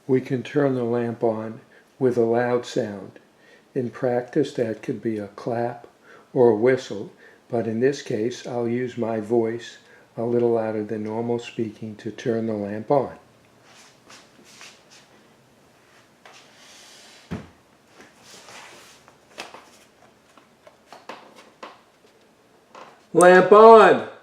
We can turn the lamp on with a loud sound. In practice, that could be a clap or a whistle, but in this case, I'll use my voice a little louder than normal speaking to turn the lamp on. Lamp on!